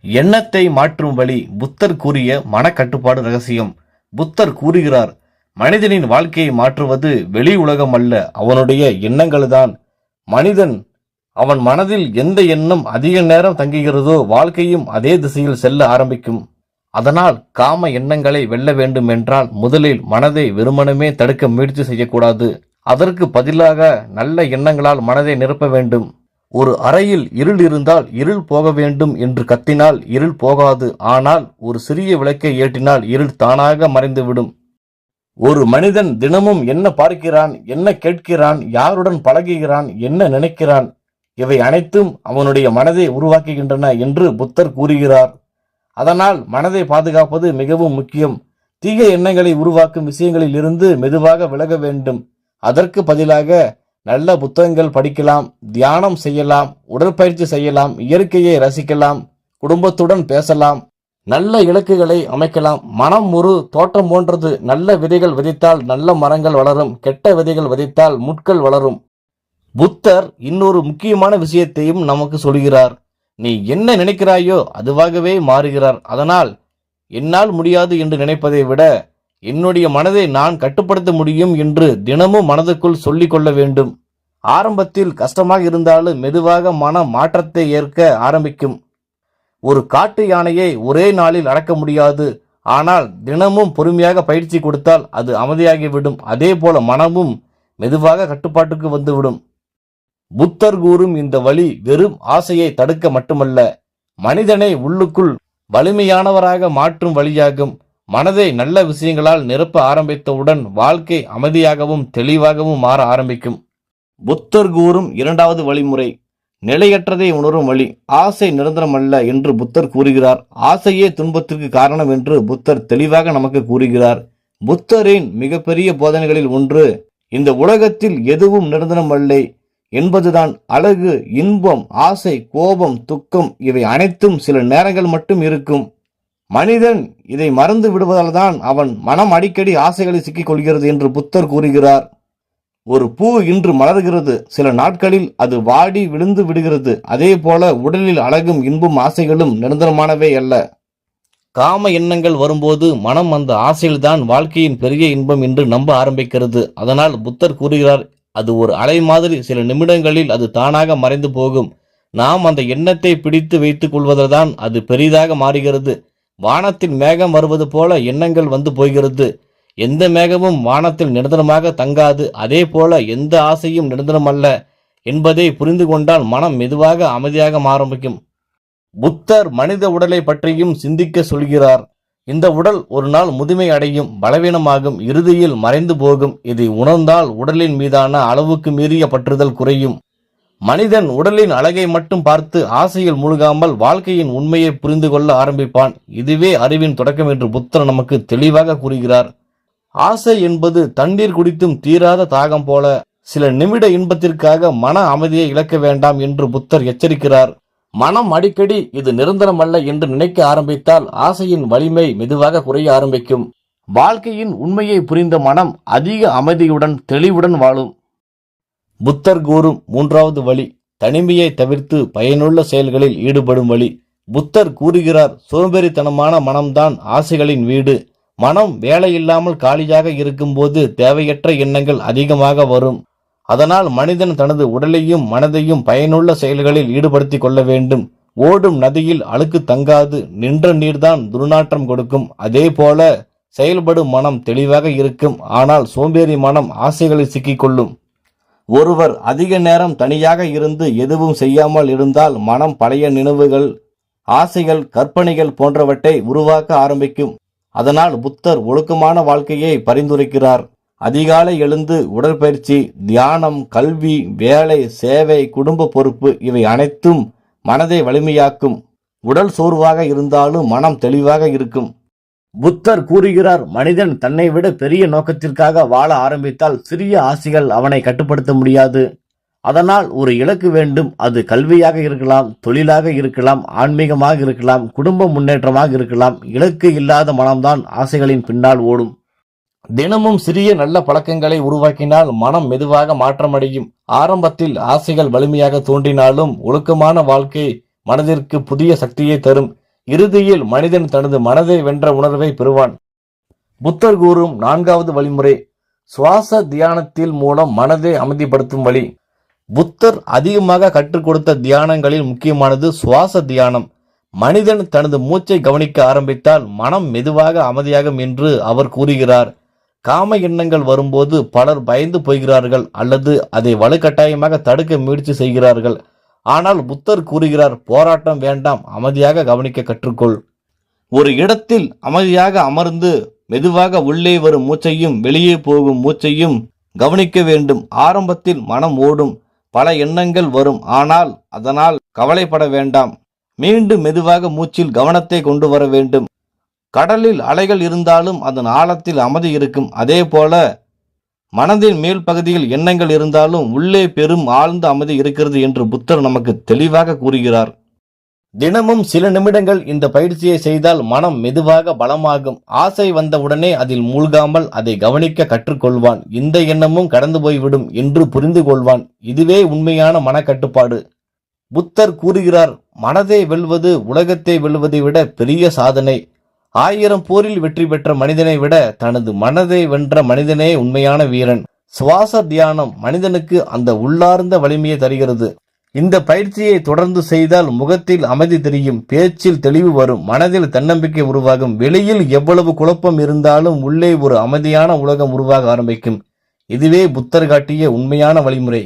எண்ணத்தை மாற்றும் வழி. புத்தர் கூறிய மனக்கட்டுப்பாடு ரகசியம். புத்தர் கூறுகிறார், மனிதனின் வாழ்க்கையை மாற்றுவது வெளி உலகம் அல்ல, அவனுடைய எண்ணங்கள்தான். மனிதன் அவன் மனதில் எந்த எண்ணம் அதிக நேரம் தங்குகிறதோ வாழ்க்கையும் அதே திசையில் செல்ல ஆரம்பிக்கும். அதனால் காம எண்ணங்களை வெல்ல வேண்டும் என்றால் முதலில் மனதை வெறுமனமே தடுக்க முயற்சி செய்யக்கூடாது. அதற்கு பதிலாக நல்ல எண்ணங்களால் மனதை நிரப்ப வேண்டும். ஒரு அறையில் இருள் இருந்தால் இருள் போக வேண்டும் என்று கத்தினால் இருள் போகாது. ஆனால் ஒரு சிறிய விளக்கை ஏற்றினால் இருள் தானாக மறைந்துவிடும். ஒரு மனிதன் தினமும் என்ன பார்க்கிறான், என்ன கேட்கிறான், யாருடன் பழகுகிறான், என்ன நினைக்கிறான், இவை அனைத்தும் அவனுடைய மனதை உருவாக்குகின்றன என்று புத்தர் கூறுகிறார். அதனால் மனதை பாதுகாப்பது மிகவும் முக்கியம். தீய எண்ணங்களை உருவாக்கும் விஷயங்களில் இருந்து மெதுவாக விலக வேண்டும். அதற்கு பதிலாக நல்ல புத்தகங்கள் படிக்கலாம், தியானம் செய்யலாம், உடற்பயிற்சி செய்யலாம், இயற்கையை ரசிக்கலாம், குடும்பத்துடன் பேசலாம், நல்ல இலக்குகளை அமைக்கலாம். மனம் ஒரு தோட்டம் போன்றது. நல்ல விதைகள் விதைத்தால் நல்ல மரங்கள் வளரும், கெட்ட விதைகள் விதைத்தால் முட்கள் வளரும். புத்தர் இன்னொரு முக்கியமான விஷயத்தையும் நமக்கு சொல்கிறார். நீ என்ன நினைக்கிறாயோ அதுவாகவே மாறுகிறார். அதனால் என்னால் முடியாது என்று நினைப்பதை விட என்னுடைய மனதை நான் கட்டுப்படுத்த முடியும் என்று தினமும் மனதுக்குள் சொல்லிக் கொள்ள வேண்டும். ஆரம்பத்தில் கஷ்டமாக இருந்தாலும் மெதுவாக மன மாற்றத்தை ஏற்க ஆரம்பிக்கும். ஒரு காட்டு யானையை ஒரே நாளில் அடக்க முடியாது. ஆனால் தினமும் பொறுமையாக பயிற்சி கொடுத்தால் அது அமைதியாகிவிடும். அதே போல மனமும் மெதுவாக கட்டுப்பாட்டுக்கு வந்துவிடும். புத்தர் கூறும் இந்த வழி வெறும் ஆசையை தடுக்க மட்டுமல்ல, மனிதனை உள்ளுக்குள் வலிமையானவராக மாற்றும் வழியாகும். மனதை நல்ல விஷயங்களால் நிரப்ப ஆரம்பித்தவுடன் வாழ்க்கை அமைதியாகவும் தெளிவாகவும் மாற ஆரம்பிக்கும். புத்தர் கூறும் இரண்டாவது வழிமுறை, நிலையற்றதை உணரும் வழி. ஆசை நிரந்தரமல்ல என்று புத்தர் கூறுகிறார். ஆசையே துன்பத்திற்கு காரணம் என்று புத்தர் தெளிவாக நமக்கு கூறுகிறார். புத்தரின் மிகப்பெரிய போதனைகளில் ஒன்று, இந்த உலகத்தில் எதுவும் நிரந்தரமல்ல என்பதுதான். அழகு, இன்பம், ஆசை, கோபம், துக்கம் இவை அனைத்தும் சில நேரங்கள் மட்டும் இருக்கும். மனிதன் இதை மறந்து விடுவதால் தான் அவன் மனம் அடிக்கடி ஆசைகளில் சிக்கிக் கொள்கிறது என்று புத்தர் கூறுகிறார். ஒரு பூ இன்று மலர்கிறது, சில நாட்களில் அது வாடி விழுந்து விடுகிறது. அதே போல உடலில் அழகும் இன்பும் ஆசைகளும் நிரந்தரமானவை அல்ல. காம எண்ணங்கள் வரும்போது மனம் அந்த ஆசையில்தான் வாழ்க்கையின் பெரிய இன்பம் என்று நம்ப ஆரம்பிக்கிறது. அதனால் புத்தர் கூறுகிறார், அது ஒரு அலை மாதிரி, சில நிமிடங்களில் அது தானாக மறைந்து போகும். நாம் அந்த எண்ணத்தை பிடித்து வைத்துக் கொள்வதுதான் அது பெரிதாக மாறுகிறது. வானத்தில் மேகம் வருவது போல எண்ணங்கள் வந்து போகிறது. எந்த மேகமும் வானத்தில் நிரந்தரமாக தங்காது. அதே போல எந்த ஆசையும் நிரந்தரமல்ல என்பதை புரிந்து கொண்டால் மனம் மெதுவாக அமைதியாக ஆரம்பிக்கும். புத்தர் மனித உடலை பற்றியும் சிந்திக்க சொல்கிறார். இந்த உடல் ஒரு நாள் முதுமை அடையும், பலவீனமாகும், இறுதியில் மறைந்து போகும். இதை உணர்ந்தால் உடலின் மீதான அளவுக்கு மீறிய பற்றுதல் குறையும். மனிதன் உடலின் அழகை மட்டும் பார்த்து ஆசையில் மூழ்காமல் வாழ்க்கையின் உண்மையை புரிந்து கொள்ள ஆரம்பிப்பான். இதுவே அறிவின் தொடக்கம் என்று புத்தர் நமக்கு தெளிவாக கூறுகிறார். ஆசை என்பது தண்ணீர் குடித்தும் தீராத தாகம் போல. சில நிமிட இன்பத்திற்காக மன அமைதியை இழக்க வேண்டாம் என்று புத்தர் எச்சரிக்கிறார். மனம் அடிக்கடி இது நிரந்தரமல்ல என்று நினைக்க ஆரம்பித்தால் ஆசையின் வலிமை மெதுவாக குறைய ஆரம்பிக்கும். வாழ்க்கையின் உண்மையை புரிந்த மனம் அதிக அமைதியுடன் தெளிவுடன் வாழும். புத்தர் கூறும் மூன்றாவது வழி, தனிமையை தவிர்த்து பயனுள்ள செயல்களில் ஈடுபடும் வழி. புத்தர் கூறுகிறார், சோம்பேறித்தனமான மனம்தான் ஆசைகளின் வீடு. மனம் வேலையில்லாமல் காலியாக இருக்கும்போது தேவையற்ற எண்ணங்கள் அதிகமாக வரும். அதனால் மனிதன் தனது உடலையும் மனதையும் பயனுள்ள செயல்களில் ஈடுபடுத்திக் கொள்ள வேண்டும். ஓடும் நதியில் அழுக்கு தங்காது, நின்ற நீர்தான் துர்நாற்றம் கொடுக்கும். அதே போல செயல்படும் மனம் தெளிவாக இருக்கும். ஆனால் சோம்பேறி மனம் ஆசைகளில் சிக்கிக்கொள்ளும். ஒருவர் அதிக நேரம் தனியாக இருந்து எதுவும் செய்யாமல் இருந்தால் மனம் பழைய நினைவுகள், ஆசைகள், கற்பனைகள் போன்றவற்றை உருவாக்க ஆரம்பிக்கும். அதனால் புத்தர் ஒழுக்கமான வாழ்க்கையை பரிந்துரைக்கிறார். அதிகாலை எழுந்து உடற்பயிற்சி, தியானம், கல்வி, வேலை, சேவை, குடும்ப பொறுப்பு இவை அனைத்தும் மனதை வலிமையாக்கும். உடல் சோர்வாக இருந்தாலும் மனம் தெளிவாக இருக்கும். புத்தர் கூறுகிறார், மனிதன் தன்னை விட பெரிய நோக்கத்திற்காக வாழ ஆரம்பித்தால் சிறிய ஆசைகள் அவனை கட்டுப்படுத்த முடியாது. அதனால் ஒரு இலக்கு வேண்டும். அது கல்வியாக இருக்கலாம், தொழிலாக இருக்கலாம், ஆன்மீகமாக இருக்கலாம், குடும்ப முன்னேற்றமாக இருக்கலாம். இலக்கு இல்லாத மனம்தான் ஆசைகளின் பின்னால் ஓடும். தினமும் சிறிய நல்ல பழக்கங்களை உருவாக்கினால் மனம் மெதுவாக மாற்றமடையும். ஆரம்பத்தில் ஆசைகள் வலிமையாக தோன்றினாலும் ஒழுக்கமான வாழ்க்கை மனதிற்கு புதிய சக்தியை தரும். இறுதியில் மனிதன் தனது மனதை வென்ற உணர்வை பெறுவான். புத்தர் கூறும் 4வது வழிமுறை சுவாச தியானத்தில் மூலம் மனதை அமைதிப்படுத்தும் வழி. புத்தர் அதிகமாக கற்றுக் கொடுத்த தியானங்களில் முக்கியமானது சுவாச தியானம். மனிதன் தனது மூச்சை கவனிக்க ஆரம்பித்தால் மனம் மெதுவாக அமைதியாகும் என்று அவர் கூறுகிறார். காம எண்ணங்கள் வரும்போது பலர் பயந்து போகிறார்கள் அல்லது அதை வலுக்கட்டாயமாக தடுக்க முயற்சி செய்கிறார்கள். ஆனால் புத்தர் கூறுகிறார், போராட்டம் வேண்டாம், அமைதியாக கவனிக்க கற்றுக்கொள். ஒரு இடத்தில் அமைதியாக அமர்ந்து மெதுவாக உள்ளே வரும் மூச்சையும் வெளியே போகும் மூச்சையும் கவனிக்க வேண்டும். ஆரம்பத்தில் மனம் ஓடும், பல எண்ணங்கள் வரும், ஆனால் அதனால் கவலைப்பட வேண்டாம். மீண்டும் மெதுவாக மூச்சில் கவனத்தை கொண்டு வர வேண்டும். கடலில் அலைகள் இருந்தாலும் அதன் ஆழத்தில் அமைதி இருக்கும். அதே போல மனதின் மேல் பகுதியில் எண்ணங்கள் இருந்தாலும் உள்ளே பெரும் ஆழ்ந்த அமைதி இருக்கிறது என்று புத்தர் நமக்கு தெளிவாக கூறுகிறார். தினமும் சில நிமிடங்கள் இந்த பயிற்சியை செய்தால் மனம் மெதுவாக பலமாகும். ஆசை வந்தவுடனே அதில் மூழ்காமல் அதை கவனிக்க கற்றுக்கொள்வான். இந்த எண்ணமும் கடந்து போய்விடும் என்று புரிந்து கொள்வான். இதுவே உண்மையான மனக்கட்டுப்பாடு. புத்தர் கூறுகிறார், மனதை வெல்வது உலகத்தை வெல்வதை விட பெரிய சாதனை. 1000 போரில் வெற்றி பெற்ற மனிதனை விட தனது மனதை வென்ற மனிதனே உண்மையான வீரன். சுவாச தியானம் மனிதனுக்கு அந்த உள்ளார்ந்த வலிமையை தருகிறது. இந்த பயிற்சியை தொடர்ந்து செய்தால் முகத்தில் அமைதி தெரியும், பேச்சில் தெளிவு வரும், மனதில் தன்னம்பிக்கை உருவாகும். வெளியில் எவ்வளவு குழப்பம் இருந்தாலும் உள்ளே ஒரு அமைதியான உலகம் உருவாக ஆரம்பிக்கும். இதுவே புத்தர் காட்டிய உண்மையான வழிமுறை.